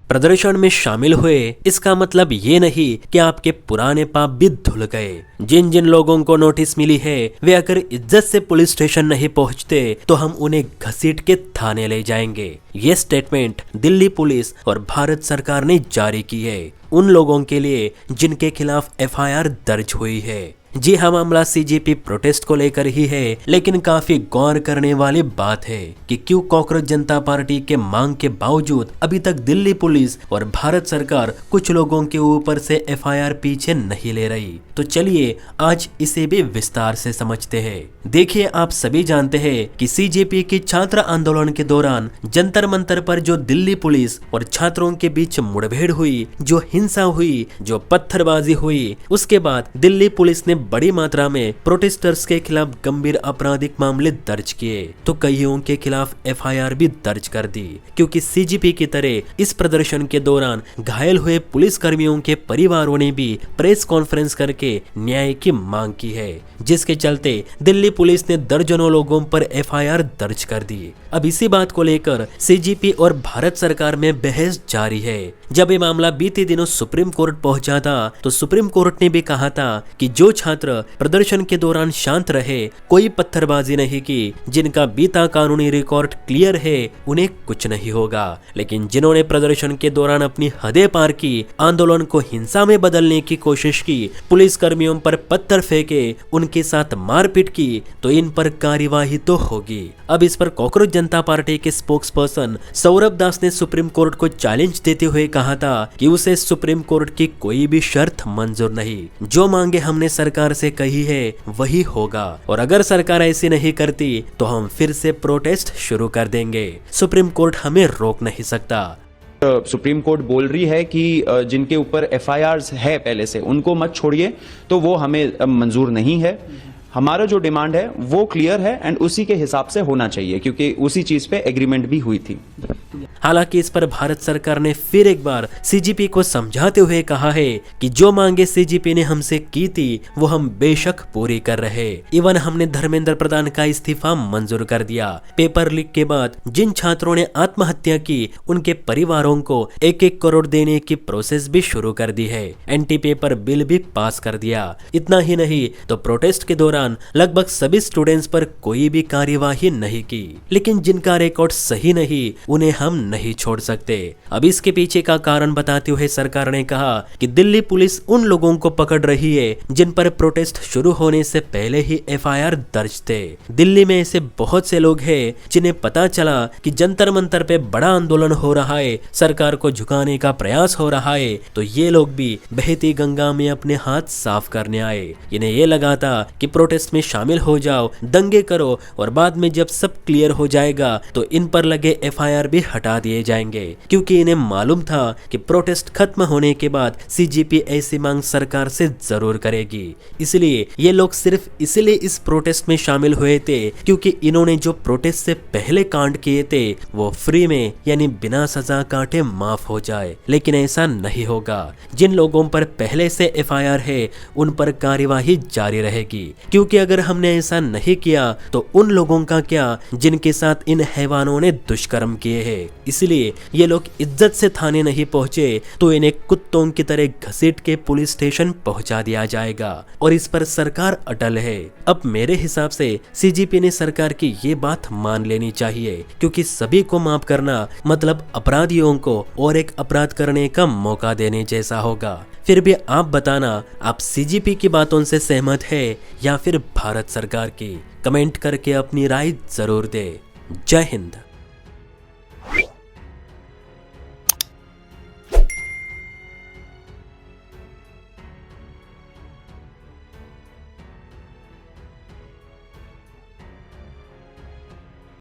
प्रदर्शन में शामिल हुए इसका मतलब ये नहीं कि आपके पुराने पाप भी धुल गए। जिन जिन लोगों को नोटिस मिली है वे अगर इज्जत से पुलिस स्टेशन नहीं पहुंचते तो हम उन्हें घसीट के थाने ले जाएंगे। ये स्टेटमेंट दिल्ली पुलिस और भारत सरकार ने जारी की है उन लोगों के लिए जिनके खिलाफ एफआईआर दर्ज हुई है। जी हाँ, मामला सीजेपी प्रोटेस्ट को लेकर ही है, लेकिन काफी गौर करने वाली बात है कि क्यों कॉकरोच जनता पार्टी के मांग के बावजूद अभी तक दिल्ली पुलिस और भारत सरकार कुछ लोगों के ऊपर से एफआईआर पीछे नहीं ले रही। तो चलिए आज इसे भी विस्तार से समझते हैं। देखिए, आप सभी जानते हैं कि सीजेपी की छात्र आंदोलन के दौरान जंतर मंतर पर जो दिल्ली पुलिस और छात्रों के बीच मुठभेड़ हुई, जो हिंसा हुई, जो पत्थरबाजी हुई, उसके बाद दिल्ली पुलिस ने बड़ी मात्रा में प्रोटेस्टर्स के खिलाफ गंभीर आपराधिक मामले दर्ज किए तो कईयों के खिलाफ एफआईआर भी दर्ज कर दी, क्योंकि सीजेपी की तरह इस प्रदर्शन के दौरान घायल हुए पुलिस कर्मियों के परिवारों ने भी प्रेस कॉन्फ्रेंस करके न्याय की मांग की है, जिसके चलते दिल्ली पुलिस ने दर्जनों लोगों पर एफआईआर दर्ज कर दी। अब इसी बात को लेकर सीजेपी और भारत सरकार में बहस जारी है। जब ये मामला बीते दिनों सुप्रीम कोर्ट पहुंचा था तो सुप्रीम कोर्ट ने भी कहा था कि जो छात्र प्रदर्शन के दौरान शांत रहे, कोई पत्थरबाजी नहीं की, जिनका बीता कानूनी रिकॉर्ड क्लियर है, उन्हें कुछ नहीं होगा। लेकिन जिन्होंने प्रदर्शन के दौरान अपनी हदें पार की, आंदोलन को हिंसा में बदलने की कोशिश की, पुलिस कर्मियों पर पत्थर फेंके, उनके साथ मारपीट की, तो इन पर कार्यवाही तो होगी। अब इस पर कॉकरोच जनता पार्टी के स्पोक्स पर्सन सौरभ दास ने सुप्रीम कोर्ट को चैलेंज देते हुए कहा था कि उसे सुप्रीम कोर्ट की कोई भी शर्त मंजूर नहीं, जो मांगे हमने सरकार से कही है वही होगा, और अगर सरकार ऐसी नहीं करती तो हम फिर से प्रोटेस्ट शुरू कर देंगे। सुप्रीम कोर्ट हमें रोक नहीं सकता। सुप्रीम कोर्ट बोल रही है कि जिनके ऊपर एफआईआर्स है पहले से उनको मत छोड़िए, तो वो हमें मंजूर नहीं है। हमारा जो डिमांड है वो क्लियर है एंड उसी के हिसाब से होना चाहिए, क्योंकि उसी चीज पे एग्रीमेंट भी हुई थी। हालांकि इस पर भारत सरकार ने फिर एक बार सीजेपी को समझाते हुए कहा है कि जो मांगे सीजेपी ने हमसे की थी वो हम बेशक पूरी कर रहे। इवन हमने धर्मेंद्र प्रधान का इस्तीफा मंजूर कर दिया। पेपर लीक के बाद जिन छात्रों ने आत्महत्या की उनके परिवारों को 1-1 करोड़ देने की प्रोसेस भी शुरू कर दी है। एंटी पेपर बिल भी पास कर दिया। इतना ही नहीं तो प्रोटेस्ट के दौरान लगभग सभी स्टूडेंट्स पर कोई भी कार्यवाही नहीं की। लेकिन जिनका रिकॉर्ड सही नहीं उन्हें हम नहीं छोड़ सकते। अब इसके पीछे का कारण बताते हुए सरकार ने कहा कि दिल्ली पुलिस उन लोगों को पकड़ रही है जिन पर प्रोटेस्ट शुरू होने से पहले ही एफआईआर दर्ज थे। दिल्ली में ऐसे बहुत से लोग हैं जिन्हें पता चला कि जंतर मंतर पे बड़ा आंदोलन हो रहा है, सरकार को झुकाने का प्रयास हो रहा है, तो ये लोग भी बहती गंगा में अपने हाथ साफ करने आए। इन्हें ये लगा था कि प्रोटेस्ट में शामिल हो जाओ, दंगे करो, और बाद में जब सब क्लियर हो जाएगा तो इन पर लगे एफआईआर भी हटा दिए जाएंगे, क्योंकि इन्हें मालूम था कि प्रोटेस्ट खत्म होने के बाद सीजेपी ऐसी मांग सरकार से जरूर करेगी। इसलिए ये लोग सिर्फ इसलिए इस प्रोटेस्ट में शामिल हुए थे क्योंकि इन्होंने जो प्रोटेस्ट से पहले कांड किए थे वो फ्री में यानी बिना सजा काटे माफ हो जाए। लेकिन ऐसा नहीं होगा। जिन लोगों पर पहले से एफआईआर है उन पर कार्यवाही जारी रहेगी, क्योंकि अगर हमने ऐसा नहीं किया तो उन लोगों का क्या जिनके साथ इन हैवानों ने दुष्कर्म किए हैं। इसलिए ये लोग इज्जत से थाने नहीं पहुंचे तो इन्हें कुत्तों की तरह घसीट के पुलिस स्टेशन पहुंचा दिया जाएगा, और इस पर सरकार अटल है। अब मेरे हिसाब से सीजेपी ने सरकार की ये बात मान लेनी चाहिए, क्योंकि सभी को माफ करना मतलब अपराधियों को और एक अपराध करने का मौका देने जैसा होगा। फिर भी आप बताना, आप सीजेपी की बातों से सहमत है या फिर भारत सरकार की? कमेंट करके अपनी राय जरूर दे। जय हिंद।